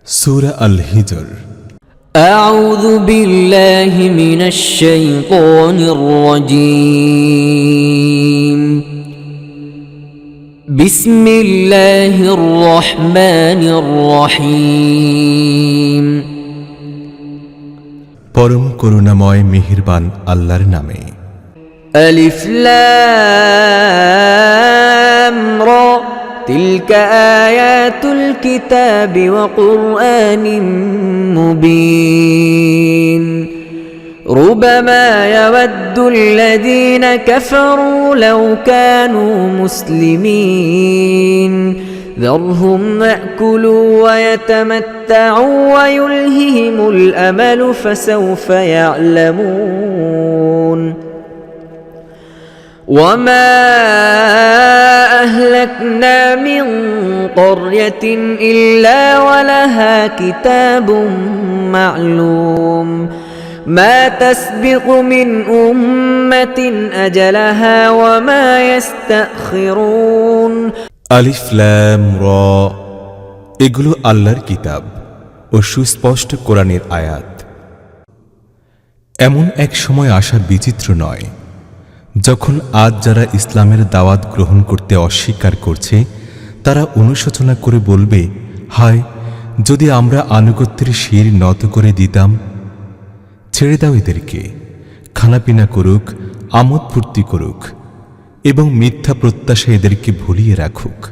সূরা আল-হিজর। أعوذ بالله من الشيطان الرجيم. بسم الله الرحمن الرحيم. পরম করুণাময় মেহেরবান আল্লাহর নামে। ألف لام را تلك آيات الكتاب وقرآن مبين ربما يود الذين كفروا لو كانوا مسلمين ذرهم يأكلوا ويتمتعوا ويلههم الأمل فسوف يعلمون وما أهلكنا من قرية إلا ولها كتاب معلوم ما تسبق من أمة أجلها وما يستأخرون আলিফ লাম র, এগুলো আল্লাহর কিতাব ও সুস্পষ্ট কোরআনের আয়াত। এমন এক সময় আসা বিচিত্র নয় যখন আজ যারা ইসলামের দাওয়াত গ্রহণ করতে অস্বীকার করছে তারা অনুশোচনা করে বলবে, হায় যদি আমরা আনুগত্যের শির নত করে দিতাম। ছেড়ে দাও এদেরকে, খানাপিনা করুক, আমোদ ফুর্তি করুক এবং মিথ্যা প্রত্যাশা এদেরকে ভুলিয়ে রাখুক।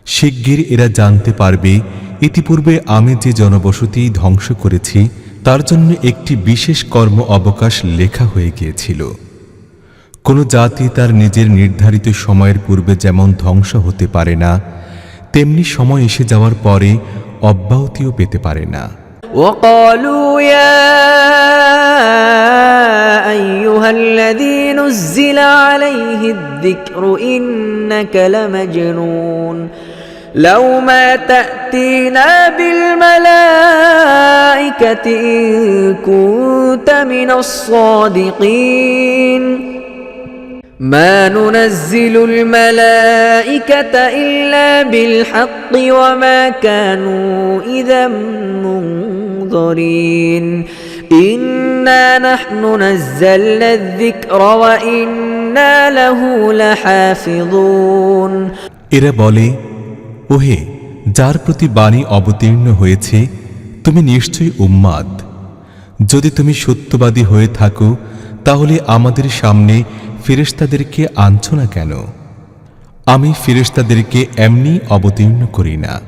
শিগগির এরা জানতে পারবে ইতিপূর্বে আমি যে জনবসতি ধ্বংস করেছি তার জন্য একটি বিশেষ কর্ম অবকাশ লেখা হয়ে গিয়েছিল। কোন জাতি তার নিজের নির্ধারিত সময়ের পূর্বে যেমন ধ্বংস হতে পারে না, তেমনি সময় এসে যাওয়ার পরে অব্যাহতিও পেতে পারে না। وقالوا يا أيها الذي نزل عليه الذكر إنك لمجنون لو ما تأتينا بالملائكة إن كنت من الصادقين ما ننزل الملائكة إلا بالحق وما كانوا إذا منظرين إنا نحن نزلنا الذكر وإنا له لحافظون এরা বলে, ওহে যার প্রতি বাণী অবতীর্ণ হয়েছে তুমি নিশ্চয়ই উম্মাদ। যদি তুমি সত্যবাদী হয়ে থাকো তাহলে আমাদের সামনে ফেরেশতাদেরকে আনছ না কেন? আমি ফেরেশতাদেরকে এমনি অবতীর্ণ করি না।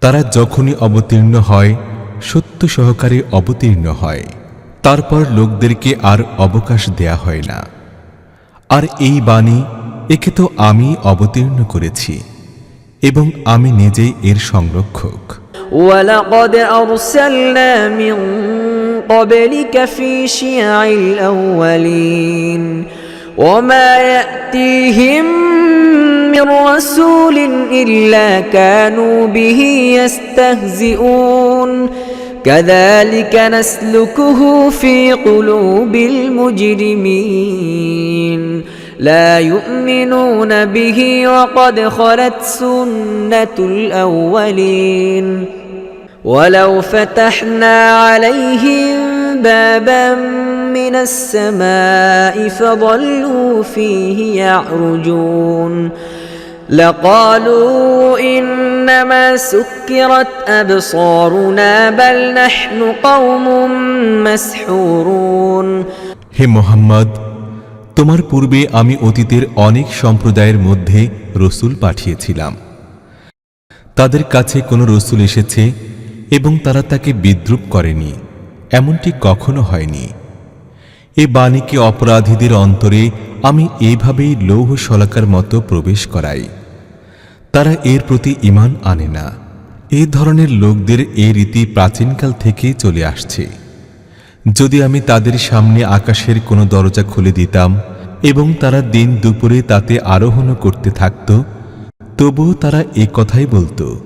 তারা যখনই অবতীর্ণ হয় সত্য সহকারে অবতীর্ণ হয়, তারপর লোকদেরকে আর অবকাশ দেয়া হয় না। আর এই বাণী একে তো আমি অবতীর্ণ করেছি এবং আমি নিজেই এর সংরক্ষক। ولقد أرسلنا من قبلك في شيع الأولين وما يأتيهم من رسول إلا كانوا به يستهزئون كذلك نسلكه في قلوب المجرمين لا يؤمنون به وقد خلت سنة الأولين ولو فتحنا عليهم بابا من السماء فظلوا فيه يعرجون لقالوا إنما سكرت أبصارنا بل نحن قوم مسحورون হে মুহাম্মদ, তোমার পূর্বে আমি অতীতের অনেক সম্প্রদায়ের মধ্যে রসূল পাঠিয়েছিলাম। তাদের কাছে কোনো রসূল এসেছে এবং তারা তাকে বিদ্রূপ করেনি, এমনটি কখনো হয়নি। এ বাণীকে অপরাধীদের অন্তরে আমি এইভাবেই লৌহ শলাকার মতো প্রবেশ করাই। তারা এর প্রতি ঈমান আনে না। এ ধরনের লোকদের এই রীতি প্রাচীনকাল থেকেই চলে আসছে। যদি আমি তাদের সামনে আকাশের কোনো দরজা খুলে দিতাম এবং তারা দিন দুপুরে তাতে আরোহণ করতে থাকত, তবুও তারা এ কথাই বলতো,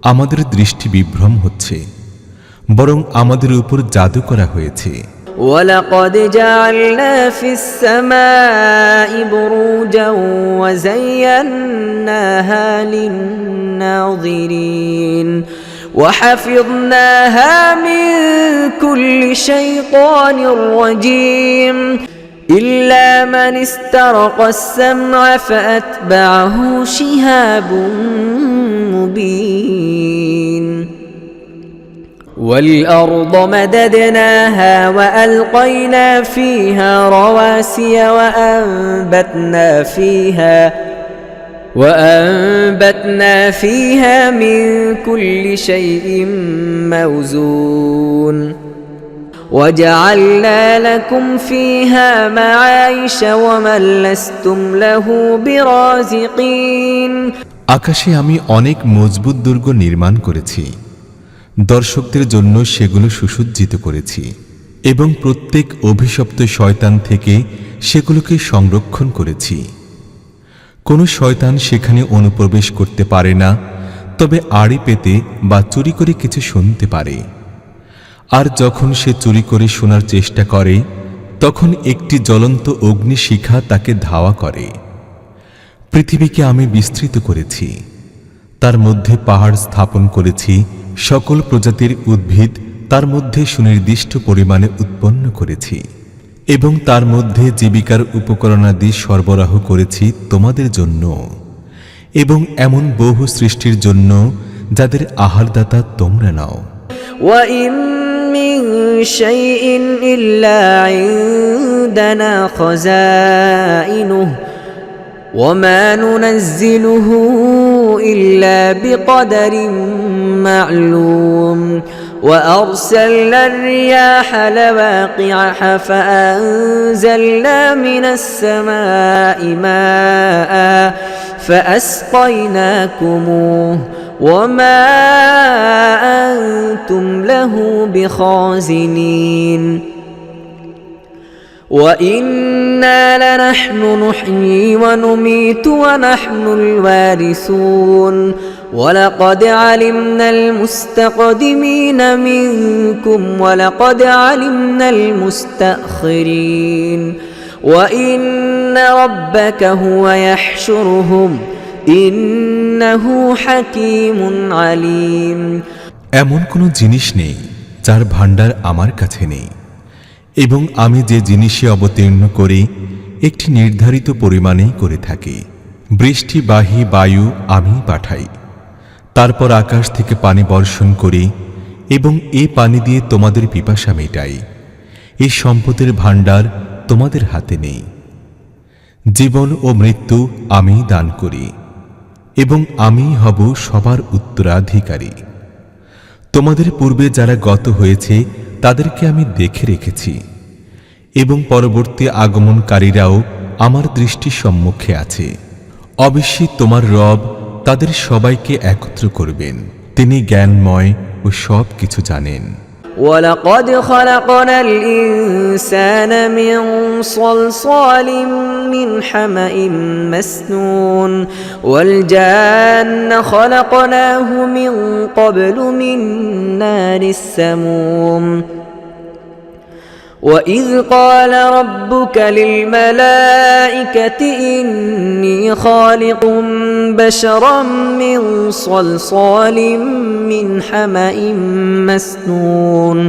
আমাদের দৃষ্টি বিভ্রম হচ্ছে, বরং আমাদের উপর জাদু করা হয়েছে। ولقد جعلنا في السماء بروجا وزيناها للناظرين وحفظناها من كل شيطان رجيم إلا من استرق السمع فأتبعه شهاب مبين والأرض مددناها وألقينا فيها رواسي وأنبتنا فيها من كل شيء موزون وجعلنا لكم فيها معايش ومن لستم له برازقين আকাশে আমি অনেক মজবুত দুর্গ নির্মাণ করেছি, দর্শকদের জন্য সেগুলো সুসজ্জিত করেছি এবং প্রত্যেক অভিশপ্ত শয়তান থেকে সেগুলোকে সংরক্ষণ করেছি। কোনো শয়তান সেখানে অনুপ্রবেশ করতে পারে না, তবে আড়ি পেতে বা চুরি করে কিছু শুনতে পারে। আর যখন সে চুরি করে শোনার চেষ্টা করে, তখন একটি জ্বলন্ত অগ্নিশিখা তাকে ধাওয়া করে। পৃথিবীকে আমি বিস্তৃত করেছি, তার মধ্যে পাহাড় স্থাপন করেছি, সকল প্রজাতির উদ্ভিদ তার মধ্যে সুনির্দিষ্ট পরিমাণে উৎপন্ন করেছি এবং তার মধ্যে জীবিকার উপকরণাদি সরবরাহ করেছি তোমাদের জন্য এবং এমন বহু সৃষ্টির জন্য যাদের আহারদাতা তোমরা নাও। وَإِن مِّن شَيْءٍ إِلَّا عِندَنَا خَزَائِنُهُ وَمَا نُنَزِّلُهُ إِلَّا بِقَدَرٍ مَّعْلُومٍ وَأَرْسَلْنَا الرِّيَاحَ لَوَاقِحَ فَأَنزَلْنَا مِنَ السَّمَاءِ مَاءً فَأَسْقَيْنَاكُمُوهُ وَمَا أَنتُمْ لَهُ بِخَازِنِينَ وَإِنَّا لَنَحْنُ نُحْيِي وَنُمِيتُ وَنَحْنُ الْوَارِثُونَ وَلَقَدْ عَلِمْنَا الْمُسْتَقْدِمِينَ مِنكُمْ وَلَقَدْ عَلِمْنَا الْمُسْتَأْخِرِينَ وَإِنَّ رَبَّكَ هُوَ يَحْشُرُهُمْ إِنَّهُ حَكِيمٌ عَلِيمٌ এমন কোনো জিনিস নেই যার ভাণ্ডার আমার কাছে নেই, এবং আমি যে জিনিসে অবতীর্ণ করি একটি নির্ধারিত পরিমাণেই করে থাকি। বৃষ্টিবাহী বায়ু আমি পাঠাই, তারপর আকাশ থেকে পানি বর্ষণ করি এবং এই পানি দিয়ে তোমাদের পিপাসা মেটাই। এই সম্পদের ভাণ্ডার তোমাদের হাতে নেই। জীবন ও মৃত্যু আমি দান করি এবং আমি হব সবার উত্তরাধিকারী। তোমাদের পূর্বে যারা গত হয়েছে তাদেরকে আমি দেখে রেখেছি এবং পরবর্তী আগমনকারীরাও আমার দৃষ্টির সম্মুখে আছে। অবশ্যই তোমার রব তাদের সবাইকে একত্র করবেন, তিনি জ্ঞানময় ও সব কিছু জানেন। وَلَقَدْ خَلَقْنَا الْإِنسَانَ مِنْ صَلْصَالٍ مِنْ حَمَإٍ مَسْنُونٍ وَالْجَانَّ خَلَقْنَاهُ مِنْ قَبْلُ مِنْ نَارِ السَّمُومِ وَإِذْ قَالَ رَبُّكَ لِلْمَلَائِكَةِ إِنِّي خَالِقٌ بَشَرًا مِّن صَلْصَالٍ مِّنْ حَمَإٍ مَّسْنُونٍ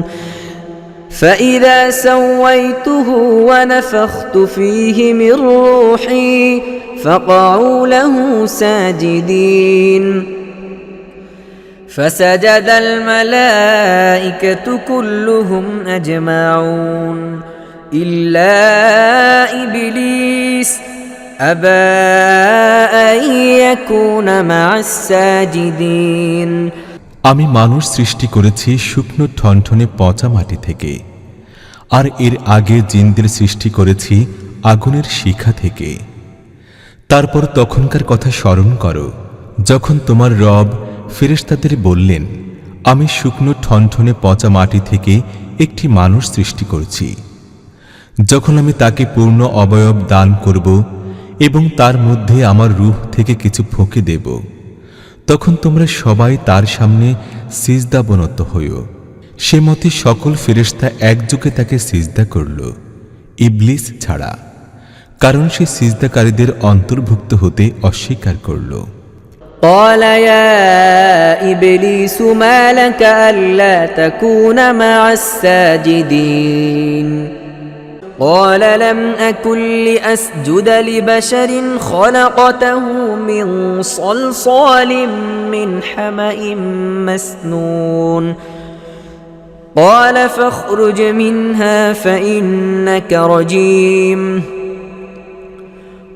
فَإِذَا سَوَّيْتُهُ وَنَفَخْتُ فِيهِ مِنْ رُوحِي فَقَعُوا لَهُ سَاجِدِينَ فسجد الملائكة كلهم أجمعون إلا إبليس أبى أن يكون مع الساجدين আমি মানুষ সৃষ্টি করেছি শুকনো ঠনঠনে পচা মাটি থেকে, আর এর আগে জিনদের সৃষ্টি করেছি আগুনের শিখা থেকে। তারপর তখনকার কথা স্মরণ করো যখন তোমার রব ফেরেশতাদের বললেন, আমি শুকনো ঠনঠনে পচা মাটি থেকে একটি মানুষ সৃষ্টি করছি। যখন আমি তাকে পূর্ণ অবয়ব দান করব এবং তার মধ্যে আমার রূহ থেকে কিছু ফুঁকে দেব, তখন তোমরা সবাই তার সামনে সিজদাবনত হইও। সে মতে সকল ফেরেশতা একযোগে তাকে সিজদা করল, ইবলিস ছাড়া, কারণ সে সিজদাকারীদের অন্তর্ভুক্ত হতে অস্বীকার করল। قال يا إبليس ما لك ألا تكون مع الساجدين قال لم أكن لأسجد لبشر خلقته من صلصال من حمأ مسنون قال فاخرج منها فإنك رجيم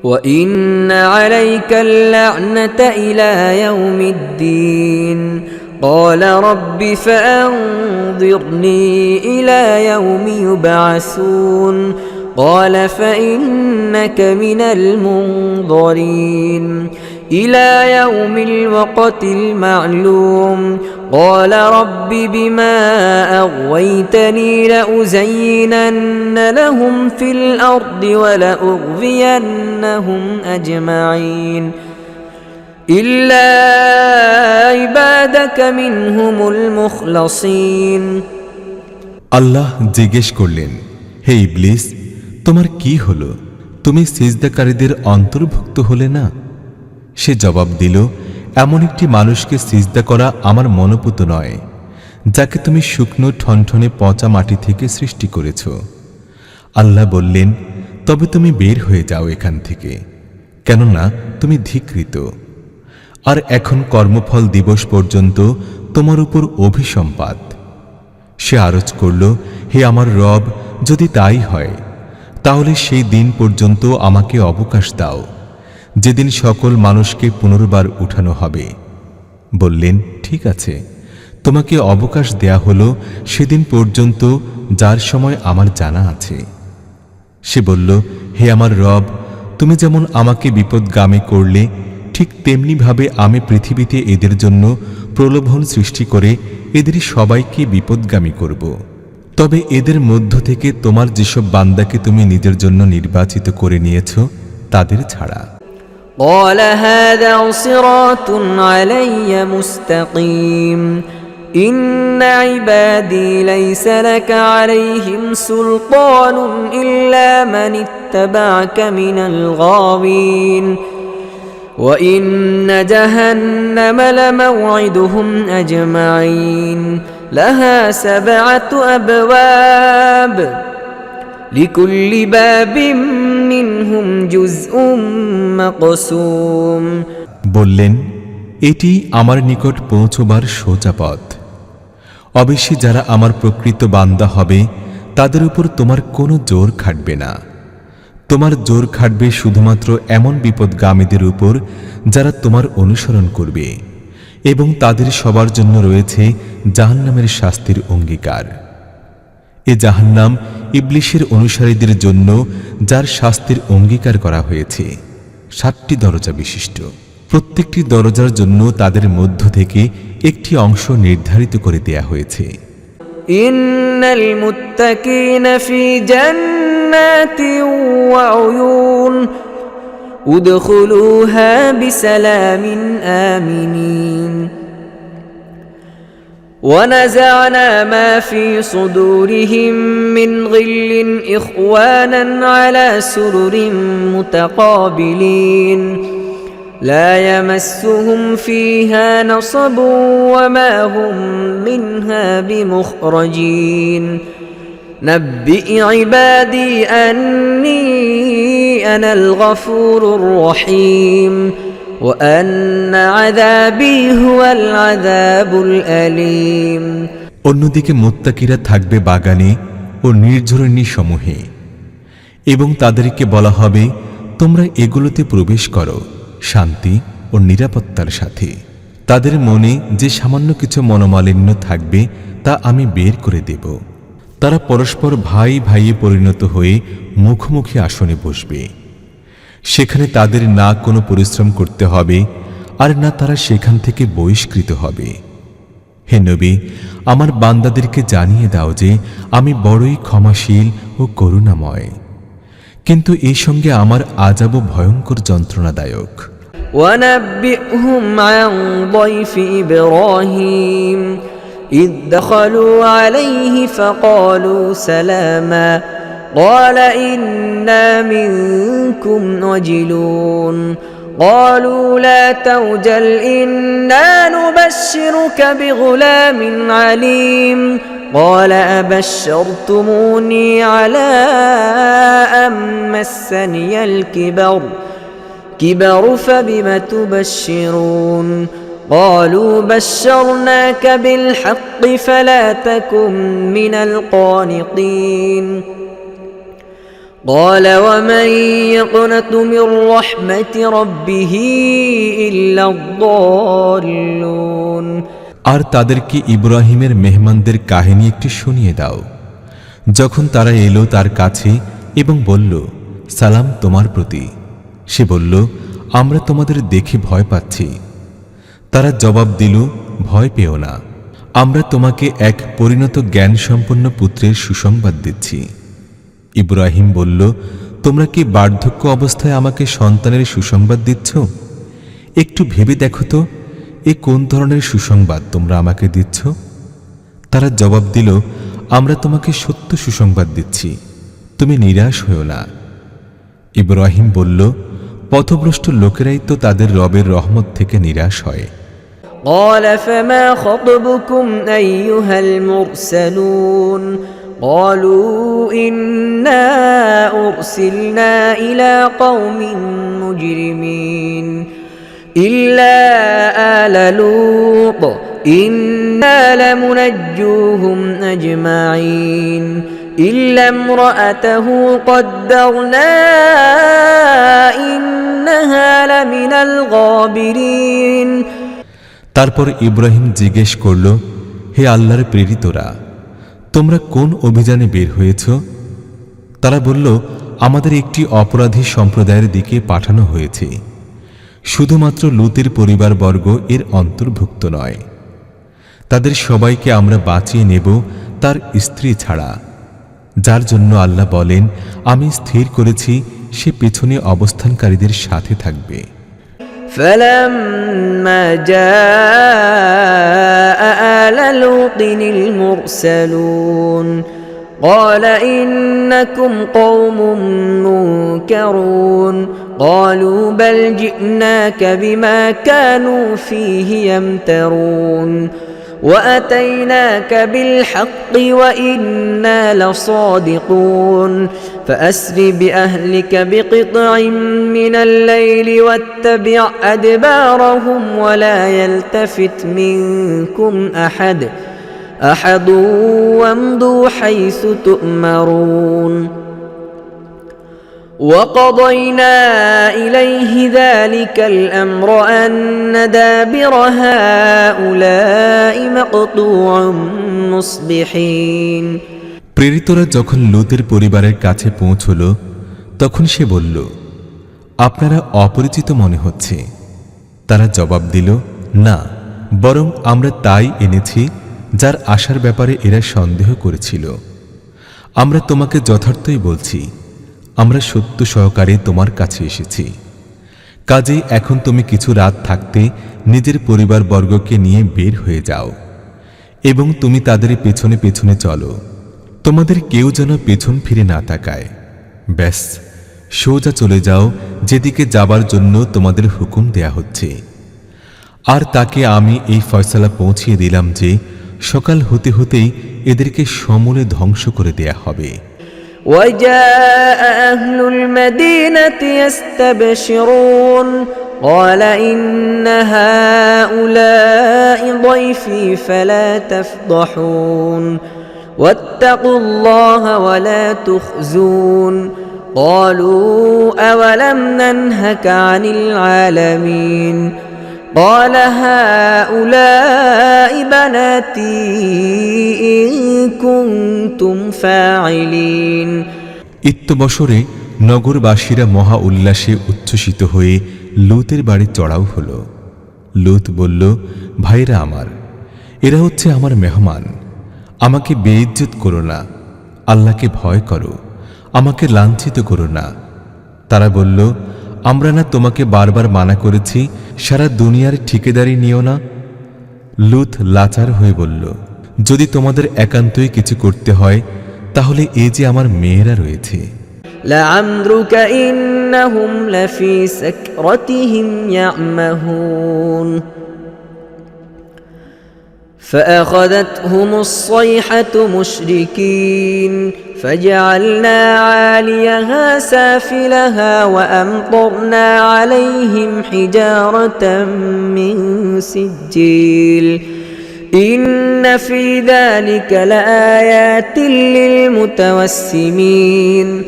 وإن عليك اللعنة إلى يوم الدين قال رب فأنظرني إلى يوم يبعثون قال فإنك من المنظرين إلى يوم الوقت المعلوم قال رب بما أغويتني لأزينن لهم في الأرض ولأغوينهم أجمعين إلا عبادك منهم المخلصين আল্লাহ জিজ্ঞেস করলেন, হে ইবলিস, তোমার কি হলো? তুমি সিজদাকারীদের অন্তর্ভুক্ত হলে না? সে জবাব দিল, এমন একটি মানুষকে সিজদা করা আমার মনোপুত নয়, যাকে তুমি শুকনো ঠনঠনে পচা মাটি থেকে সৃষ্টি করেছ। আল্লাহ বললেন, তবে তুমি বের হয়ে যাও এখান থেকে, কেননা তুমি ধিক্কৃত। আর এখন কর্মফল দিবস পর্যন্ত তোমার উপর অভিসম্পাত। সে আরজ করল, হে আমার রব, যদি তাই হয় তাহলে সেই দিন পর্যন্ত আমাকে অবকাশ দাও যেদিন সকল মানুষকে পুনর্বার উঠানো হবে। বললেন, ঠিক আছে, তোমাকে অবকাশ দেয়া হলো সেদিন পর্যন্ত যার সময় আমার জানা আছে। সে বলল, হে আমার রব, তুমি যেমন আমাকে বিপদগামী করলে, ঠিক তেমনিভাবে আমি পৃথিবীতে এদের জন্য প্রলোভন সৃষ্টি করে এদের সবাইকে বিপদগামী করব। তবে এদের মধ্য থেকে তোমার যেসব বান্দাকে তুমি নিজের জন্য নির্বাচিত করে নিয়েছ তাদের ছাড়া। قال هذا صراط علي مستقيم إن عبادي ليس لك عليهم سلطان إلا من اتبعك من الغاوين وإن جهنم لموعدهم أجمعين لها 7 أبواب لكل باب منهم جزء مقسوم বললেন, এটি আমার নিকট পৌঁছবার সোজা পথ। অবশ্যই যারা আমার প্রকৃত বান্দা হবে তাদের উপর তোমার কোনো জোর খাটবে না। তোমার জোর খাটবে শুধুমাত্র এমন বিপদগামীদের উপর যারা তোমার অনুসরণ করবে, এবং তাদের সবার জন্য রয়েছে জাহান্নামের শাস্তির অঙ্গীকার। এ জাহান্নাম ইবলিশের অনুসারীদের জন্য, যার শাস্তির অঙ্গীকার করা হয়েছে 7টি দরজা বিশিষ্ট। প্রত্যেকটি দরজার জন্য তাদের মধ্য থেকে একটি অংশ নির্ধারিত করে দেয়া হয়েছে। ইন্নাল মুত্তাকিনা ফি জান্নাতিন ওয়া উয়ুন উদখুলুহা বিসালামিন আমিনিন ونزعنا ما في صدورهم من غل إخوانا على سرر متقابلين لا يمسهم فيها نصب وما هم منها بمخرجين نبئ عبادي أني أنا الغفور الرحيم وأن عذابي هو العذاب الأليم অন্যদিকে মুত্তাকিরা থাকবে বাগানে ও নির্ঝরণী সমূহে, এবং তাদেরকে বলা হবে, তোমরা এগুলোতে প্রবেশ করো শান্তি ও নিরাপত্তার সাথে। তাদের মনে যে সামান্য কিছু মনোমালিন্য থাকবে তা আমি বের করে দেব। তারা পরস্পর ভাই ভাইয়ে পরিণত হয়ে মুখোমুখি আসনে বসবে। সেখানে তাদের না কোনো পরিশ্রম করতে হবে, আর না তারা সেখান থেকে বহিষ্কৃত হবে। হে নবী, আমার বান্দাদেরকে জানিয়ে দাও যে আমি বড়ই ক্ষমাশীল ও করুণাময়, কিন্তু এই সঙ্গে আমার আযাবও ভয়ঙ্কর যন্ত্রণাদায়ক। ونبئهم عن ضيف إبراهيم إذ دخلوا عليه فقالوا سلاما قال إنا منكم وجلون قالوا لا توجل إنا نبشرك بغلام عليم قال أبشرتموني على أن مسني الكبر فبم تبشرون قالوا بشرناك بالحق فلا تكن من القانطين قال ومن يقنط من رحمة ربه إلا الضالون আর তাদেরকে ইব্রাহিমের মেহমানদের কাহিনী একটু শুনিয়ে দাও, যখন তারা এলো তার কাছে এবং বলল, সালাম তোমার প্রতি। সে বলল, আমরা তোমাদের দেখে ভয় পাচ্ছি। তারা জবাব দিল, ভয় পেও না, আমরা তোমাকে এক পরিণত জ্ঞানসম্পন্ন পুত্রের সুসংবাদ দিচ্ছি। ইব্রাহিম বলল, তোমরা কি বার্ধক্য অবস্থায় আমাকে সন্তানের সুসংবাদ দিচ্ছ? একটু ভেবে দেখো তো, এ কোন ধরনের সুসংবাদ তোমরা আমাকে দিচ্ছ? তারা জবাব দিল, আমরা তোমাকে সত্য সুসংবাদ দিচ্ছি, তুমি নিরাশ হও না। ইব্রাহিম বলল, পথভ্রষ্ট লোকেরাই তো তাদের রবের রহমত থেকে নিরাশ হয়। قال فما خطبكم أيها المرسلون قالوا إنا أرسلنا إلى قوم مجرمين إلا آل لوط إنا لمنجوهم أجمعين إلا امرأته قدرنا إنها لمن الغابرين তারপর ইব্রাহিম জিজ্ঞেস করল, হে আল্লাহর প্রেরিতরা, তোমরা কোন অভিযানে বের হয়েছ? তারা বলল, আমাদের একটি অপরাধী সম্প্রদায়ের দিকে পাঠানো হয়েছে, শুধুমাত্র লূতের পরিবারবর্গ এর অন্তর্ভুক্ত নয়। তাদের সবাইকে আমরা বাঁচিয়ে নেব তার স্ত্রী ছাড়া, যার জন্য আল্লাহ বলেন, আমি স্থির করেছি সে পেছনে অবস্থানকারীদের সাথে থাকবে। فلما جاء آل لوط المرسلون قال إنكم قوم منكرون قالوا بل جئناك بما كانوا فيه يمترون وأتيناك بالحق وإنا لصادقون فأسر بأهلك بقطع من الليل واتبع أدبارهم ولا يلتفت منكم أحد وامضوا حيث تؤمرون وقضينا إليه ذلك الأمر أن دابر هؤلاء مقطوع مصبحين প্রেরিতরা যখন লূতের পরিবারের কাছে পৌঁছল, তখন সে বলল, আপনারা অপরিচিত মনে হচ্ছে। তারা জবাব দিল, না, বরং আমরা তাই এনেছি যার আসার ব্যাপারে এরা সন্দেহ করেছিল। আমরা তোমাকে যথার্থই বলছি, আমরা সত্য সহকারে তোমার কাছে এসেছি। কাজেই এখন তুমি কিছু রাত থাকতে নিজের পরিবারবর্গকে নিয়ে বের হয়ে যাও এবং তুমি তাদের পেছনে পেছনে চলো। তোমাদের কেউ যেন পেছন ফিরে না তাকায়। ব্যাস, সোজা চলে যাও যেদিকে যাবার জন্য তোমাদের হুকুম দেয়া হচ্ছে। আর তাকে আমি এই ফয়সালা পৌঁছিয়ে দিলাম যে সকাল হতে হতেই এদেরকে সমূলে ধ্বংস করে দেয়া হবে। وجاء أهل المدينة يستبشرون قال إن هؤلاء ضيفي فلا تفضحون واتقوا الله ولا تخزون قالوا أولم ننهك عن العالمين قال هؤلاء بناتي إن كنتم فاعلين ইত্যবসরে নগরবাসীরা মহা উল্লাসে উচ্ছ্বসিত হয়ে লূতের বাড়ি চড়াও হল। লূত বলল, ভাইরা আমার, এরা হচ্ছে আমার মেহমান, আমাকে বেইজ্জত করো না, আল্লাহকে ভয় করো, আমাকে লাঞ্ছিত করো না। তারা বলল, আমরা না তোমাকে বারবার মানা করেছি সারা দুনিয়ার ঠিকাদারি নিও না? লূত লাচার হয়ে বলল, যদি তোমাদের একান্তই কিছু করতে হয় তাহলে এই যে আমার মেয়েরা রয়েছে। لعمرك إنهم لفي سكرتهم يعمهون فأخذتهم الصيحة مشركين فجعلنا عاليها سافلها وأمطرنا عليهم حجارة من سجيل إن في ذلك لآيات للمتوسمين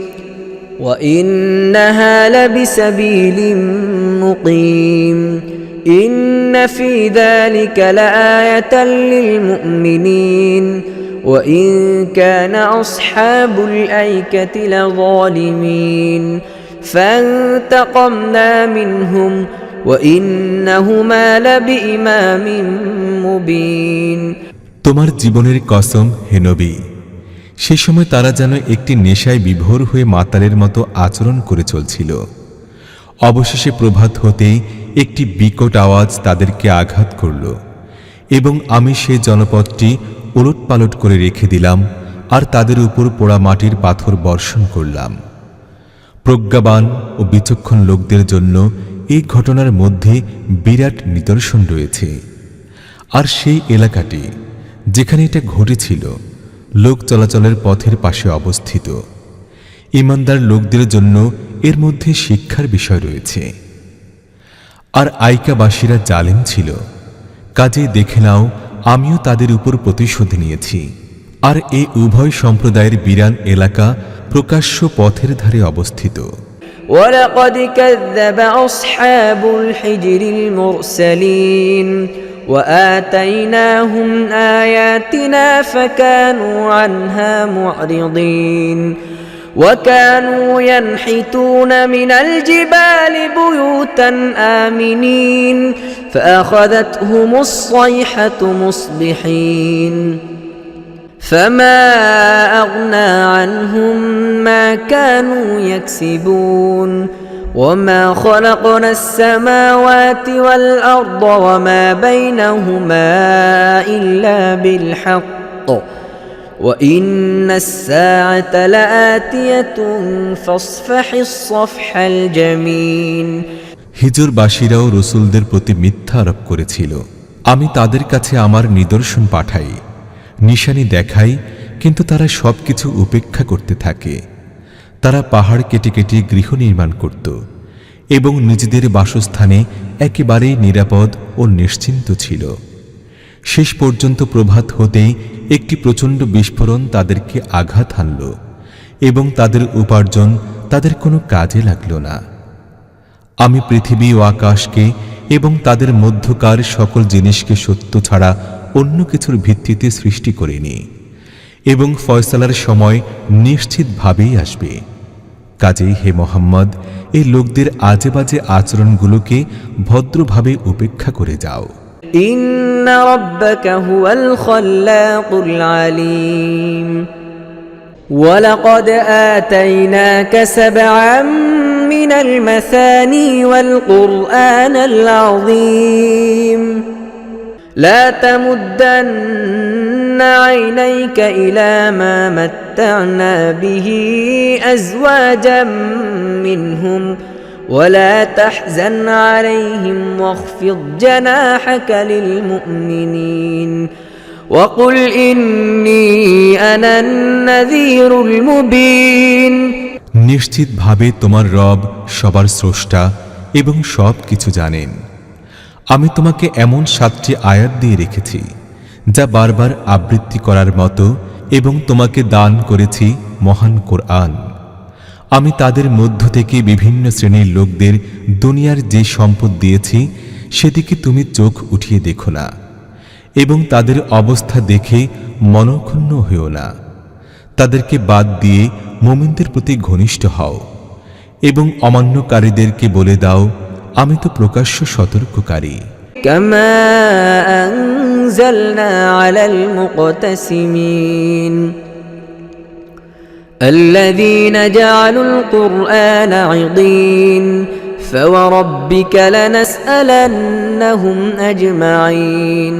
وإنها لبسبيل مقيم إن في ذلك لآية للمؤمنين وإن كان أصحاب الأيكة لظالمين فانتقمنا منهم وإنهما لبإمام مبين তোমার জীবনের কসম হে নবী, সে সময় তারা যেন একটি নেশায় বিভোর হয়ে মাতালের মতো আচরণ করে চলছিল। অবশেষে প্রভাত হতেই একটি বিকট আওয়াজ তাদেরকে আঘাত করল এবং আমি সেই জনপদটি ওলটপালট করে রেখে দিলাম আর তাদের উপর পোড়া মাটির পাথর বর্ষণ করলাম। প্রজ্ঞাবান ও বিচক্ষণ লোকদের জন্য এই ঘটনার মধ্যে বিরাট নিদর্শন রয়েছে। আর সেই এলাকাটি যেখানে এটা ঘটেছিল লোক চলাচলের পথের পাশে অবস্থিত। ঈমানদার লোকদের জন্য এর মধ্যে শিক্ষার বিষয় রয়েছে। আর আইকাবাসীরা জালেম ছিল, কাজেই দেখে নাও আমিও তাদের উপর প্রতিশোধ নিয়েছি। আর এই উভয় সম্প্রদায়ের বিরান এলাকা প্রকাশ্য পথের ধারে অবস্থিত। ولقد كذب أصحاب الحجر المرسلين وآتيناهم آياتنا فكانوا عنها معرضين وكانوا ينحتون من الجبال بيوتا آمنين فأخذتهم الصيحة مصبحين فما أغنى عنهم ما كانوا يكسبون وما خلقنا السماوات والأرض وما بينهما إلا بالحق وإن الساعة لآتية فاصفح الصفح الجميل হিজরবাসীরাও রসুলদের প্রতি মিথ্যা আরোপ করেছিল। আমি তাদের কাছে আমার নিদর্শন পাঠাই, নিশানি দেখাই, কিন্তু তারা সবকিছু উপেক্ষা করতে থাকে। তারা পাহাড় কেটে কেটে গৃহ নির্মাণ করত এবং নিজেদের বাসস্থানে একেবারেই নিরাপদ ও নিশ্চিন্ত ছিল। শেষ পর্যন্ত প্রভাত হতেই একটি প্রচণ্ড বিস্ফোরণ তাদেরকে আঘাত হানল এবং তাদের উপার্জন তাদের কোনো কাজে লাগল না। আমি পৃথিবী ও আকাশকে এবং তাদের মধ্যকার সকল জিনিসকে সত্য ছাড়া অন্য কিছুর ভিত্তিতে সৃষ্টি করিনি এবং ফয়সালার সময় নিশ্চিতভাবেই আসবে। কাজেই হে মুহাম্মদ, এই লোকদের আজে বাজে আচরণগুলোকে ভদ্রভাবে উপেক্ষা করে যাও। إن ربك هو الخلاق العليم ولقد آتيناك سبعا من المثاني والقرآن العظيم لا تمدن عينيك إلى ما متعنا به أزواجا منهم ولا تحزن عليهم واخفض جناحك للمؤمنين وقل إني أنا النذير المبين নিশ্চিতভাবে তোমার রব সবার স্রষ্টা এবং সব কিছু জানেন। আমি তোমাকে এমন 7টি আয়াত দিয়ে রেখেছি যা বারবার আবৃত্তি করার মতো এবং তোমাকে দান করেছি মহান কোরআন। আমি তাদের মধ্য থেকে বিভিন্ন শ্রেণীর লোকদের দুনিয়ার যে সম্পদ দিয়েছি সেদিকে তুমি চোখ উঠিয়ে দেখো না এবং তাদের অবস্থা দেখে মনক্ষুণ্ণ হও না। তাদেরকে বাদ দিয়ে মুমিনদের প্রতি ঘনিষ্ঠ হও এবং অমান্যকারীদেরকে বলে দাও, আমি তো প্রকাশ্য সতর্ককারী। كما أنزلنا على المقتسمين الذين جعلوا القرآن عضين فوربك لنسألنهم أجمعين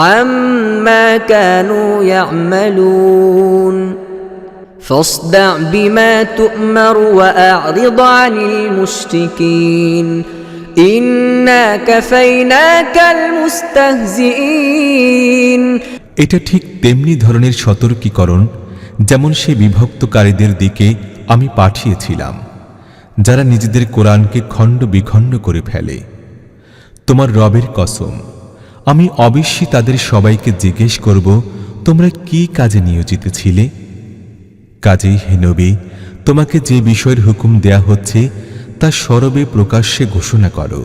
عما كانوا يعملون فاصدع بما تؤمر وأعرض عن المشركين إنا كفيناك المستهزئين এটা ঠিক তেমনি ধরনের সতর্কীকরণ যেমন সে বিভক্তকারীদের দিকে আমি পাঠিয়েছিলাম যারা নিজেদের কোরআনকে খণ্ড বিখণ্ড করে ফেলে। তোমার রবের কসম, আমি অবশ্যই তাদের সবাইকে জিজ্ঞেস করব, তোমরা কি কাজে নিয়োজিত ছিলে? কাজেই হে নবী, তোমাকে যে বিষয়ের হুকুম দেয়া হচ্ছে তা সরবে প্রকাশ্যে ঘোষণা করো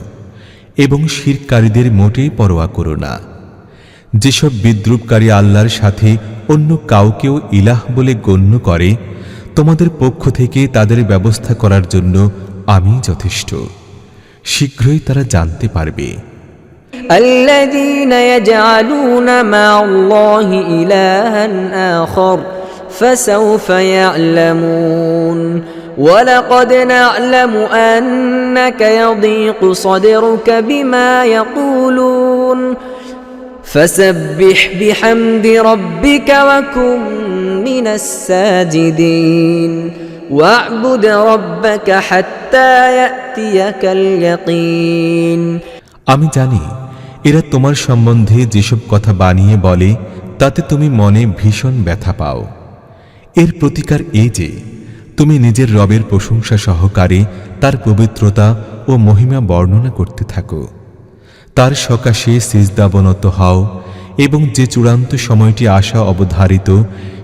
এবং শিরকারীদের মোটেই পরোয়া করো না। যেসব বিদ্রূপকারী আল্লাহর সাথে অন্য কাউকেও ইলাহ বলে গণ্য করে, তোমাদের পক্ষ থেকে তাদের ব্যবস্থা করার জন্য আমি যথেষ্ট। শীঘ্রই তারা জানতে পারবে। الذين يجعلون مع الله إلها آخر فسوف يعلمون ولقد نعلم أنك يضيق صدرك بما يقولون فسبح بحمد ربك وكن من الساجدين واعبد ربك حتى يأتيك اليقين আমি জানি এরা তোমার সম্বন্ধে যেসব কথা বানিয়ে বলে তাতে তুমি মনে ভীষণ ব্যথা পাও। এর প্রতিকার এই যে তুমি নিজের রবের প্রশংসা সহকারে তার পবিত্রতা ও মহিমা বর্ণনা করতে থাকো, তার সকাশে সিজদাবনত হও এবং যে চূড়ান্ত সময়টি আসা অবধারিত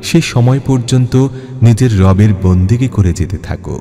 সে সময় পর্যন্ত নিজের রবের বন্দেগী করে যেতে থাকো।